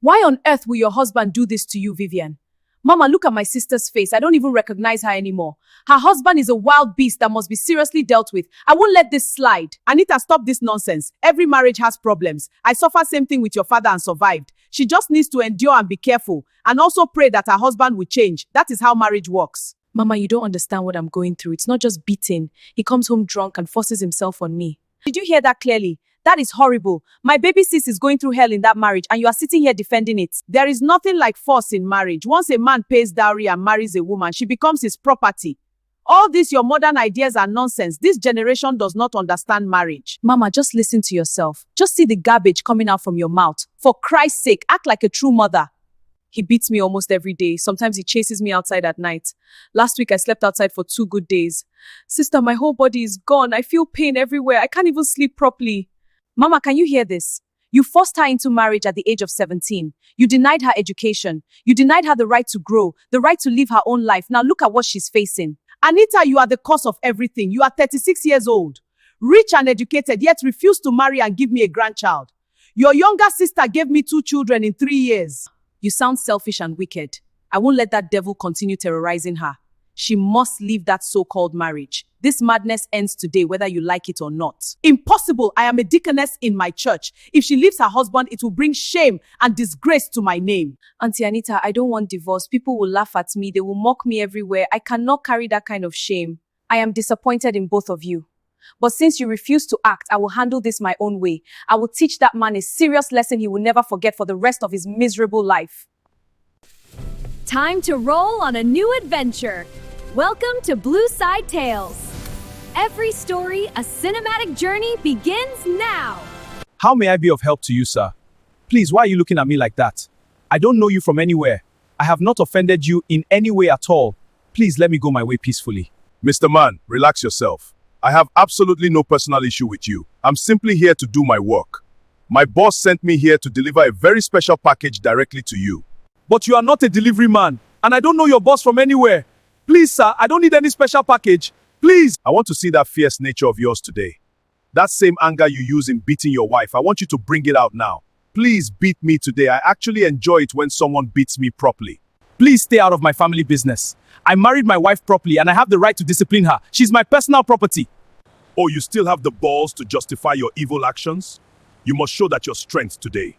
Why on earth will your husband do this to you, Vivian? Mama, look at my sister's face. I don't even recognize her anymore. Her husband is a wild beast that must be seriously dealt with. I won't let this slide. Anita, stop this nonsense. Every marriage has problems. I suffered same thing with your father and survived. She just needs to endure and be careful. And also pray that her husband will change. That is how marriage works. Mama, you don't understand what I'm going through. It's not just beating. He comes home drunk and forces himself on me. Did you hear that clearly? That is horrible. My baby sis is going through hell in that marriage and you are sitting here defending it. There is nothing like force in marriage. Once a man pays dowry and marries a woman, she becomes his property. All these your modern ideas are nonsense. This generation does not understand marriage. Mama, just listen to yourself. Just see the garbage coming out from your mouth. For Christ's sake, act like a true mother. He beats me almost every day. Sometimes he chases me outside at night. Last week, I slept outside for 2 good days. Sister, my whole body is gone. I feel pain everywhere. I can't even sleep properly. Mama, can you hear this? You forced her into marriage at the age of 17. You denied her education. You denied her the right to grow, the right to live her own life. Now look at what she's facing. Anita, you are the cause of everything. You are 36 years old, rich and educated, yet refuse to marry and give me a grandchild. Your younger sister gave me 2 children in 3 years. You sound selfish and wicked. I won't let that devil continue terrorizing her. She must leave that so-called marriage. This madness ends today, whether you like it or not. Impossible! I am a deaconess in my church. If she leaves her husband, it will bring shame and disgrace to my name. Auntie Anita, I don't want divorce. People will laugh at me. They will mock me everywhere. I cannot carry that kind of shame. I am disappointed in both of you. But since you refuse to act, I will handle this my own way. I will teach that man a serious lesson he will never forget for the rest of his miserable life. Time to roll on a new adventure. Welcome to Blue Side Tales. Every story, a cinematic journey begins now. How may I be of help to you, sir? Please, why are you looking at me like that? I don't know you from anywhere. I have not offended you in any way at all. Please let me go my way peacefully. Mr. Man, relax yourself. I have absolutely no personal issue with you. I'm simply here to do my work. My boss sent me here to deliver a very special package directly to you. But you are not a delivery man, and I don't know your boss from anywhere. Please, sir, I don't need any special package. Please. I want to see that fierce nature of yours today. That same anger you use in beating your wife, I want you to bring it out now. Please beat me today. I actually enjoy it when someone beats me properly. Please stay out of my family business. I married my wife properly and I have the right to discipline her. She's my personal property. Oh, you still have the balls to justify your evil actions? You must show that your strength today.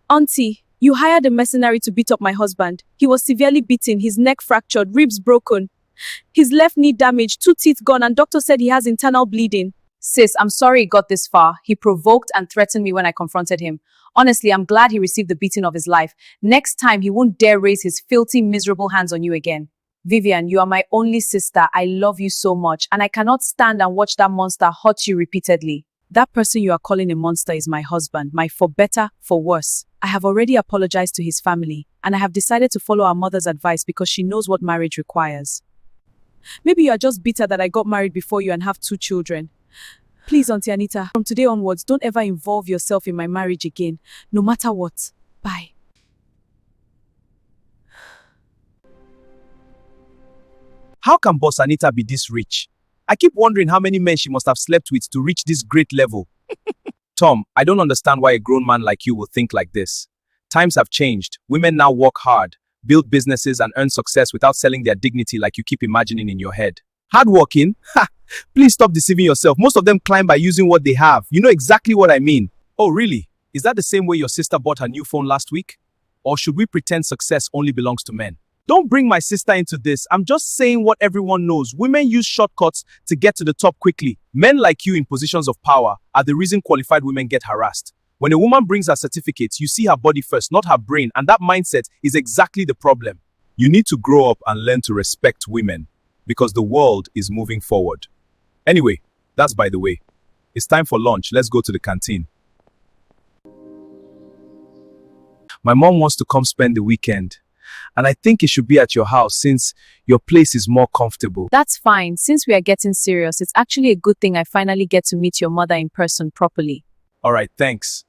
Auntie, you hired a mercenary to beat up my husband. He was severely beaten, his neck fractured, ribs broken. His left knee damaged, 2 teeth gone, and doctor said he has internal bleeding. Sis, I'm sorry it got this far. He provoked and threatened me when I confronted him. Honestly, I'm glad he received the beating of his life. Next time, he won't dare raise his filthy, miserable hands on you again. Vivian, you are my only sister. I love you so much, and I cannot stand and watch that monster hurt you repeatedly. That person you are calling a monster is my husband, my for better, for worse. I have already apologized to his family, and I have decided to follow our mother's advice because she knows what marriage requires. Maybe you are just bitter that I got married before you and have 2 children. Please, Auntie Anita, from today onwards, don't ever involve yourself in my marriage again, no matter what. Bye. How can Boss Anita be this rich? I keep wondering how many men she must have slept with to reach this great level. Tom, I don't understand why a grown man like you will think like this. Times have changed. Women now work hard, build businesses and earn success without selling their dignity like you keep imagining in your head. Hardworking? Ha! Please stop deceiving yourself. Most of them climb by using what they have. You know exactly what I mean. Oh, really? Is that the same way your sister bought her new phone last week? Or should we pretend success only belongs to men? Don't bring my sister into this. I'm just saying what everyone knows. Women use shortcuts to get to the top quickly. Men like you in positions of power are the reason qualified women get harassed. When a woman brings her certificates, you see her body first, not her brain, and that mindset is exactly the problem. You need to grow up and learn to respect women, because the world is moving forward. Anyway, that's by the way. It's time for lunch. Let's go to the canteen. My mom wants to come spend the weekend, and I think it should be at your house since your place is more comfortable. That's fine. Since we are getting serious, it's actually a good thing I finally get to meet your mother in person properly. Alright, thanks.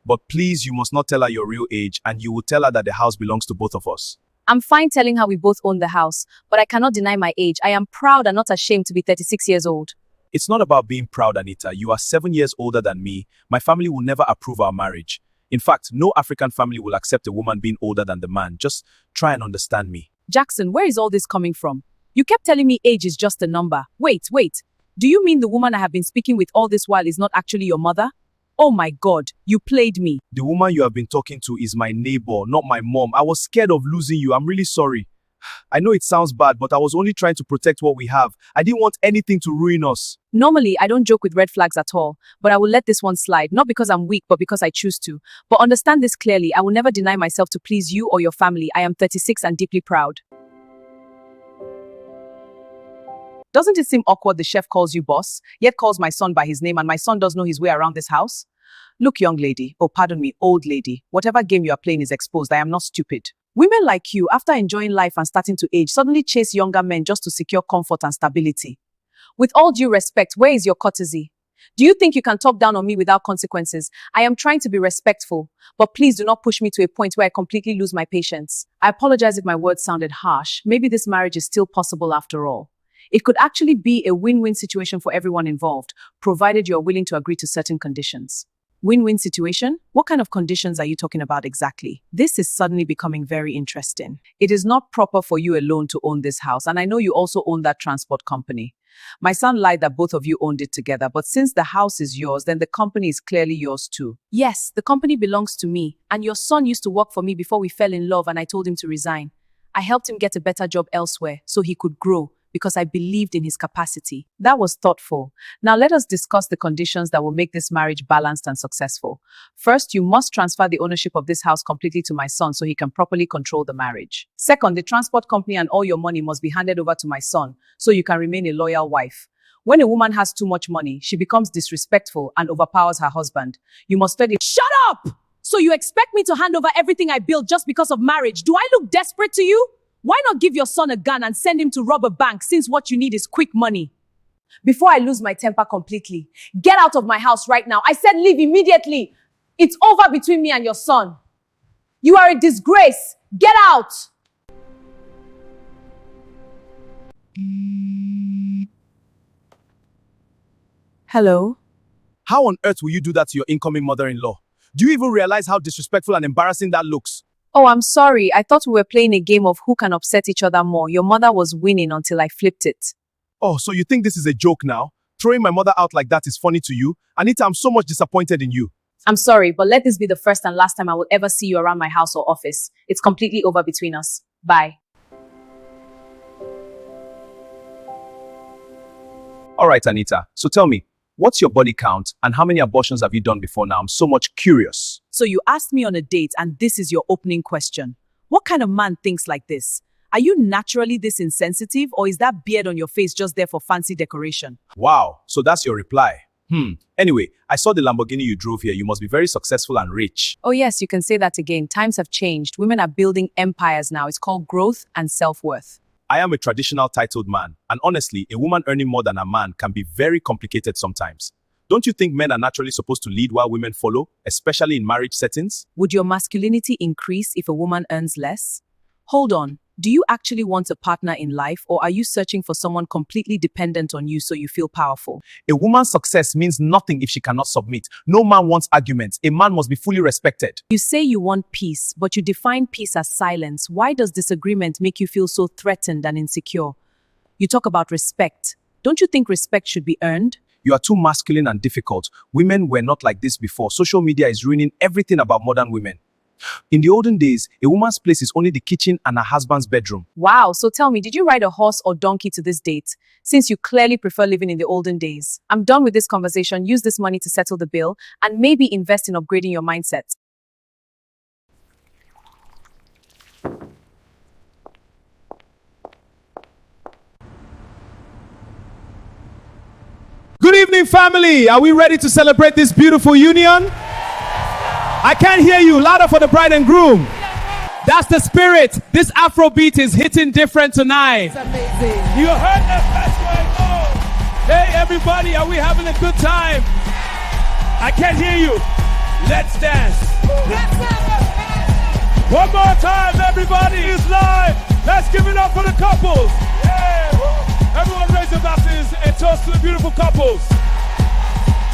But please, you must not tell her your real age, and you will tell her that the house belongs to both of us. I'm fine telling her we both own the house, but I cannot deny my age. I am proud and not ashamed to be 36 years old. It's not about being proud, Anita. You are 7 years older than me. My family will never approve our marriage. In fact, no African family will accept a woman being older than the man. Just try and understand me. Jackson, where is all this coming from? You kept telling me age is just a number. Wait. Do you mean the woman I have been speaking with all this while is not actually your mother? Oh my God, you played me. The woman you have been talking to is my neighbor, not my mom. I was scared of losing you. I'm really sorry. I know it sounds bad, but I was only trying to protect what we have. I didn't want anything to ruin us. Normally, I don't joke with red flags at all, but I will let this one slide, not because I'm weak, but because I choose to. But understand this clearly, I will never deny myself to please you or your family. I am 36 and deeply proud. Doesn't it seem awkward the chef calls you boss, yet calls my son by his name and my son does know his way around this house? Look, young lady, oh pardon me, old lady, whatever game you are playing is exposed. I am not stupid. Women like you, after enjoying life and starting to age, suddenly chase younger men just to secure comfort and stability. With all due respect, where is your courtesy? Do you think you can talk down on me without consequences? I am trying to be respectful, but please do not push me to a point where I completely lose my patience. I apologize if my words sounded harsh. Maybe this marriage is still possible after all. It could actually be a win-win situation for everyone involved, provided you are willing to agree to certain conditions. Win-win situation? What kind of conditions are you talking about exactly? This is suddenly becoming very interesting. It is not proper for you alone to own this house, and I know you also own that transport company. My son lied that both of you owned it together, but since the house is yours, then the company is clearly yours too. Yes, the company belongs to me, and your son used to work for me before we fell in love and I told him to resign. I helped him get a better job elsewhere so he could grow, because I believed in his capacity. That was thoughtful. Now let us discuss the conditions that will make this marriage balanced and successful. First, you must transfer the ownership of this house completely to my son so he can properly control the marriage. Second, the transport company and all your money must be handed over to my son so you can remain a loyal wife. When a woman has too much money, she becomes disrespectful and overpowers her husband. You must study. Shut up! So you expect me to hand over everything I built just because of marriage? Do I look desperate to you? Why not give your son a gun and send him to rob a bank since what you need is quick money? Before I lose my temper completely, get out of my house right now. I said leave immediately. It's over between me and your son. You are a disgrace. Get out. Hello? How on earth will you do that to your incoming mother-in-law? Do you even realize how disrespectful and embarrassing that looks? Oh, I'm sorry. I thought we were playing a game of who can upset each other more. Your mother was winning until I flipped it. Oh, so you think this is a joke now? Throwing my mother out like that is funny to you? Anita, I'm so much disappointed in you. I'm sorry, but let this be the first and last time I will ever see you around my house or office. It's completely over between us. Bye. Alright, Anita. So tell me, what's your body count and how many abortions have you done before now? I'm so much curious. So you asked me on a date and this is your opening question. What kind of man thinks like this? Are you naturally this insensitive or is that beard on your face just there for fancy decoration? Wow, so that's your reply. Anyway, I saw the Lamborghini you drove here. You must be very successful and rich. Oh yes, you can say that again. Times have changed. Women are building empires now. It's called growth and self-worth. I am a traditional titled man, and honestly, a woman earning more than a man can be very complicated sometimes. Don't you think men are naturally supposed to lead while women follow, especially in marriage settings? Would your masculinity increase if a woman earns less? Hold on. Do you actually want a partner in life, or are you searching for someone completely dependent on you so you feel powerful? A woman's success means nothing if she cannot submit. No man wants arguments. A man must be fully respected. You say you want peace, but you define peace as silence. Why does disagreement make you feel so threatened and insecure? You talk about respect. Don't you think respect should be earned? You are too masculine and difficult. Women were not like this before. Social media is ruining everything about modern women. In the olden days, a woman's place is only the kitchen and her husband's bedroom. Wow, so tell me, did you ride a horse or donkey to this date? Since you clearly prefer living in the olden days. I'm done with this conversation. Use this money to settle the bill and maybe invest in upgrading your mindset. Good evening, family. Are we ready to celebrate this beautiful union? I can't hear you. Louder for the bride and groom. That's the spirit. This Afrobeat is hitting different tonight. It's amazing. You heard that? That's right. Oh. Hey, everybody, are we having a good time? I can't hear you. Let's dance. One more time, everybody is live. Let's give it up for the couples. Yeah. Everyone raise your glasses and toast to the beautiful couples.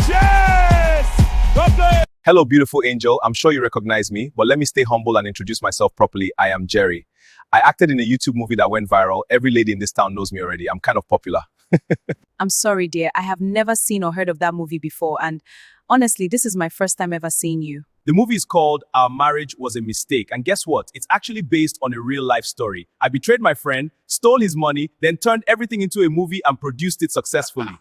Cheers. God bless. Hello, beautiful angel. I'm sure you recognize me, but let me stay humble and introduce myself properly. I am Jerry. I acted in a YouTube movie that went viral. Every lady in this town knows me already. I'm kind of popular. I'm sorry, dear. I have never seen or heard of that movie before. And honestly, this is my first time ever seeing you. The movie is called Our Marriage Was a Mistake. And guess what? It's actually based on a real life story. I betrayed my friend, stole his money, then turned everything into a movie and produced it successfully.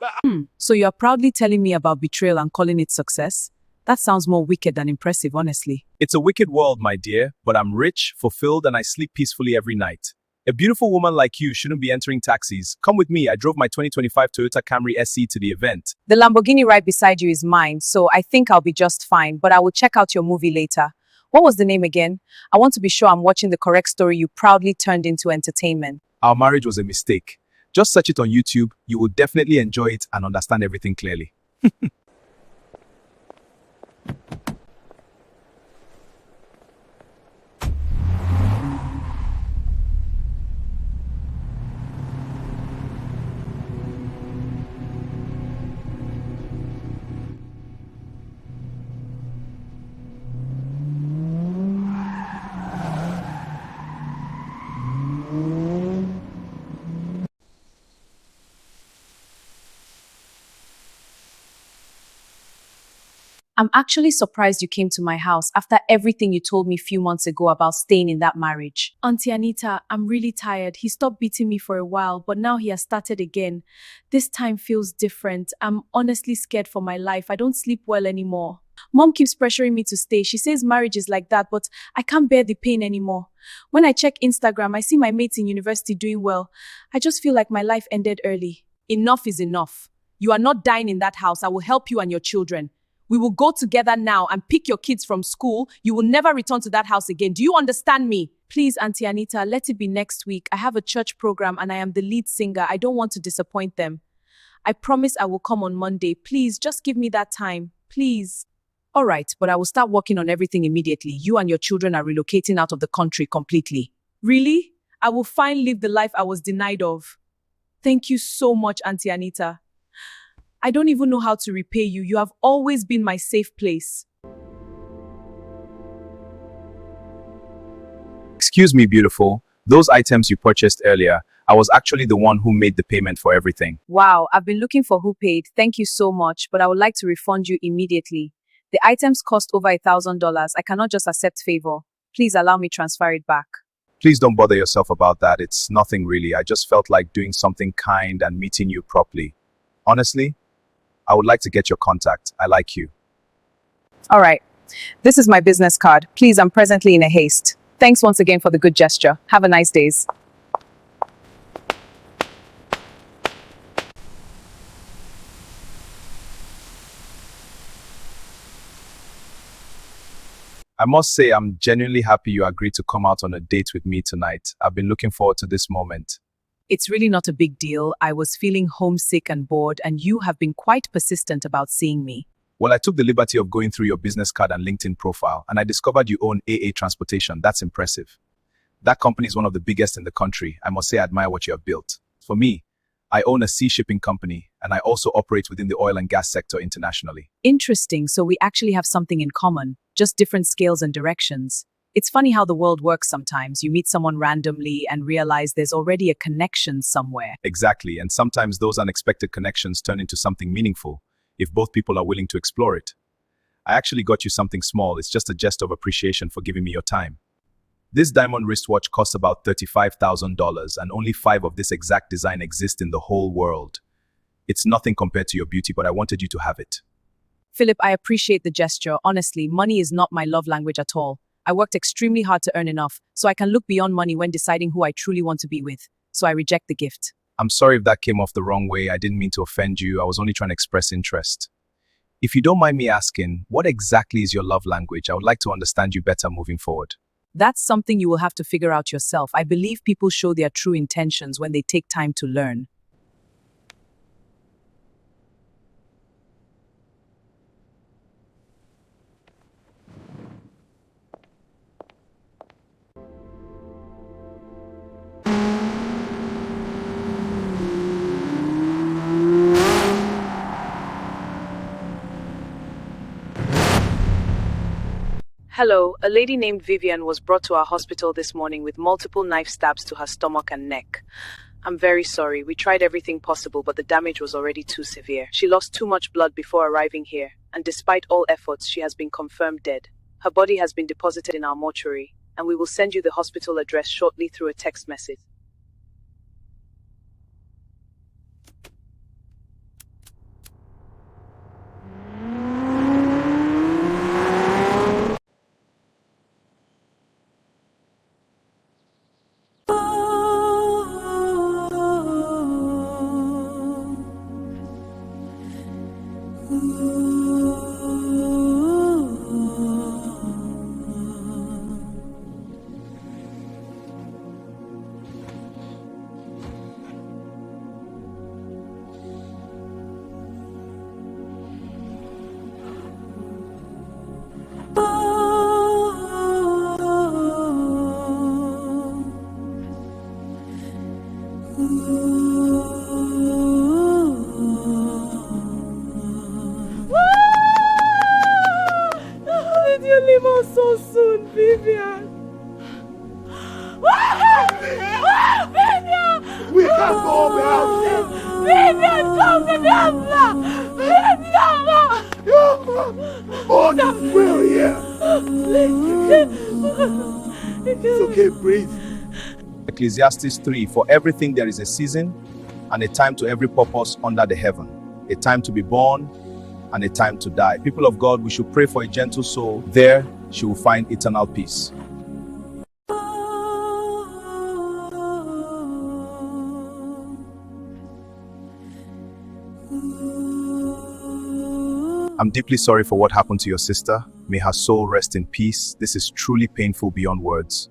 So you are proudly telling me about betrayal and calling it success? That sounds more wicked than impressive, honestly. It's a wicked world, my dear, but I'm rich, fulfilled, and I sleep peacefully every night. A beautiful woman like you shouldn't be entering taxis. Come with me. I drove my 2025 Toyota Camry SE to the event. The Lamborghini right beside you is mine, so I think I'll be just fine, but I will check out your movie later. What was the name again? I want to be sure I'm watching the correct story you proudly turned into entertainment. Our Marriage Was a Mistake. Just search it on YouTube. You will definitely enjoy it and understand everything clearly. I'm actually surprised you came to my house after everything you told me a few months ago about staying in that marriage. Auntie Anita, I'm really tired. He stopped beating me for a while, but now he has started again. This time feels different. I'm honestly scared for my life. I don't sleep well anymore. Mom keeps pressuring me to stay. She says marriage is like that, but I can't bear the pain anymore. When I check Instagram, I see my mates in university doing well. I just feel like my life ended early. Enough is enough. You are not dying in that house. I will help you and your children. We will go together now and pick your kids from school. You will never return to that house again. Do you understand me? Please, Auntie Anita, let it be next week. I have a church program and I am the lead singer. I don't want to disappoint them. I promise I will come on Monday. Please, just give me that time. Please. All right, but I will start working on everything immediately. You and your children are relocating out of the country completely. Really? I will finally live the life I was denied of. Thank you so much, Auntie Anita. I don't even know how to repay you. You have always been my safe place. Excuse me, beautiful. Those items you purchased earlier, I was actually the one who made the payment for everything. Wow, I've been looking for who paid. Thank you so much, but I would like to refund you immediately. The items cost over $1,000. I cannot just accept favor. Please allow me transfer it back. Please don't bother yourself about that. It's nothing really. I just felt like doing something kind and meeting you properly. Honestly, I would like to get your contact. I like you. All right. This is my business card. Please, I'm presently in a haste. Thanks once again for the good gesture. Have a nice day. I must say I'm genuinely happy you agreed to come out on a date with me tonight. I've been looking forward to this moment. It's really not a big deal. I was feeling homesick and bored, and you have been quite persistent about seeing me. Well, I took the liberty of going through your business card and LinkedIn profile, and I discovered you own AA Transportation. That's impressive. That company is one of the biggest in the country. I must say I admire what you have built. For me, I own a sea shipping company, and I also operate within the oil and gas sector internationally. Interesting. So we actually have something in common, just different scales and directions. It's funny how the world works sometimes. You meet someone randomly and realize there's already a connection somewhere. Exactly, and sometimes those unexpected connections turn into something meaningful, if both people are willing to explore it. I actually got you something small. It's just a gesture of appreciation for giving me your time. This diamond wristwatch costs about $35,000 and only 5 of this exact design exist in the whole world. It's nothing compared to your beauty, but I wanted you to have it. Philip, I appreciate the gesture. Honestly, money is not my love language at all. I worked extremely hard to earn enough, so I can look beyond money when deciding who I truly want to be with. So I reject the gift. I'm sorry if that came off the wrong way. I didn't mean to offend you. I was only trying to express interest. If you don't mind me asking, what exactly is your love language? I would like to understand you better moving forward. That's something you will have to figure out yourself. I believe people show their true intentions when they take time to learn. Hello, a lady named Vivian was brought to our hospital this morning with multiple knife stabs to her stomach and neck. I'm very sorry. We tried everything possible, but the damage was already too severe. She lost too much blood before arriving here, and despite all efforts, she has been confirmed dead. Her body has been deposited in our mortuary, and we will send you the hospital address shortly through a text message. So soon, Vivian. Vivian! We can't go without him. Vivian, come to Vivian! Oh, no, we're here. It's okay, breathe. Ecclesiastes 3, for everything there is a season and a time to every purpose under the heaven, a time to be born and a time to die. People of God, we should pray for a gentle soul. There, she will find eternal peace. I'm deeply sorry for what happened to your sister. May her soul rest in peace. This is truly painful beyond words.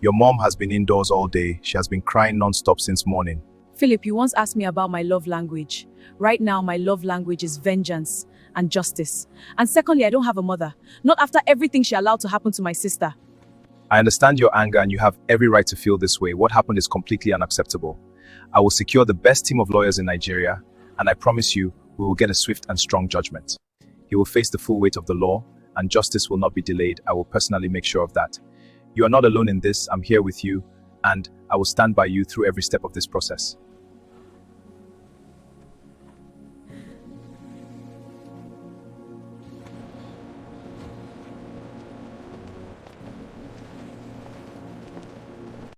Your mom has been indoors all day. She has been crying non-stop since morning. Philip, you once asked me about my love language. Right now, my love language is vengeance and justice. And secondly, I don't have a mother. Not after everything she allowed to happen to my sister. I understand your anger and you have every right to feel this way. What happened is completely unacceptable. I will secure the best team of lawyers in Nigeria, and I promise you, we will get a swift and strong judgment. He will face the full weight of the law, and justice will not be delayed. I will personally make sure of that. You are not alone in this. I'm here with you, and I will stand by you through every step of this process.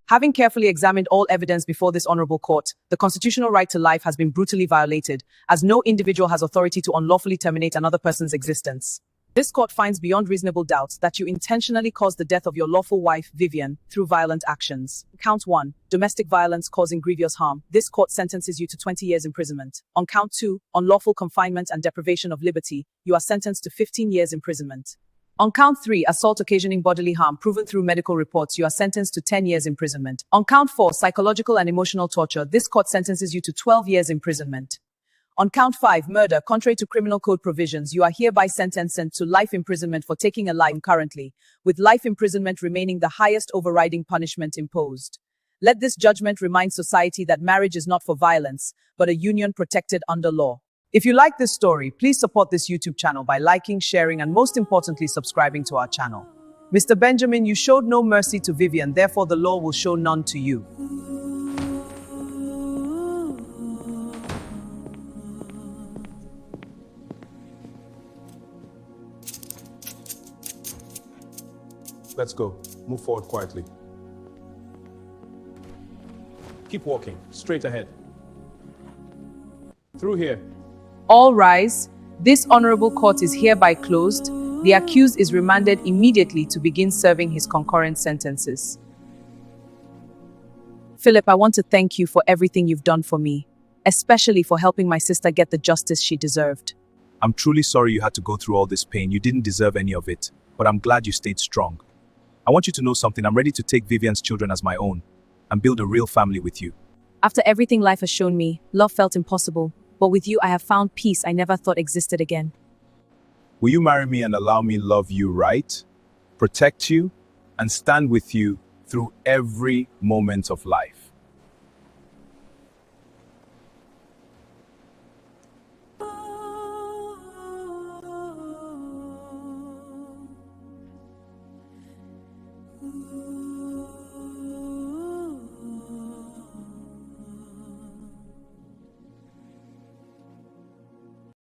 Having carefully examined all evidence before this honorable court, the constitutional right to life has been brutally violated, as no individual has authority to unlawfully terminate another person's existence. This court finds beyond reasonable doubt that you intentionally caused the death of your lawful wife, Vivian, through violent actions. Count 1, domestic violence causing grievous harm. This court sentences you to 20 years imprisonment. On count 2, unlawful confinement and deprivation of liberty, you are sentenced to 15 years imprisonment. On count 3, assault occasioning bodily harm proven through medical reports, you are sentenced to 10 years imprisonment. On count 4, psychological and emotional torture, this court sentences you to 12 years imprisonment. On count 5, murder, contrary to criminal code provisions, you are hereby sentenced to life imprisonment for taking a life currently, with life imprisonment remaining the highest overriding punishment imposed. Let this judgment remind society that marriage is not for violence, but a union protected under law. If you like this story, please support this YouTube channel by liking, sharing, and most importantly, subscribing to our channel. Mr. Benjamin, you showed no mercy to Vivian, therefore the law will show none to you. Let's go. Move forward quietly. Keep walking. Straight ahead. Through here. All rise. This honorable court is hereby closed. The accused is remanded immediately to begin serving his concurrent sentences. Philip, I want to thank you for everything you've done for me, especially for helping my sister get the justice she deserved. I'm truly sorry you had to go through all this pain. You didn't deserve any of it, but I'm glad you stayed strong. I want you to know something. I'm ready to take Vivian's children as my own and build a real family with you. After everything life has shown me, love felt impossible, but with you I have found peace I never thought existed again. Will you marry me and allow me love you right, protect you, and stand with you through every moment of life?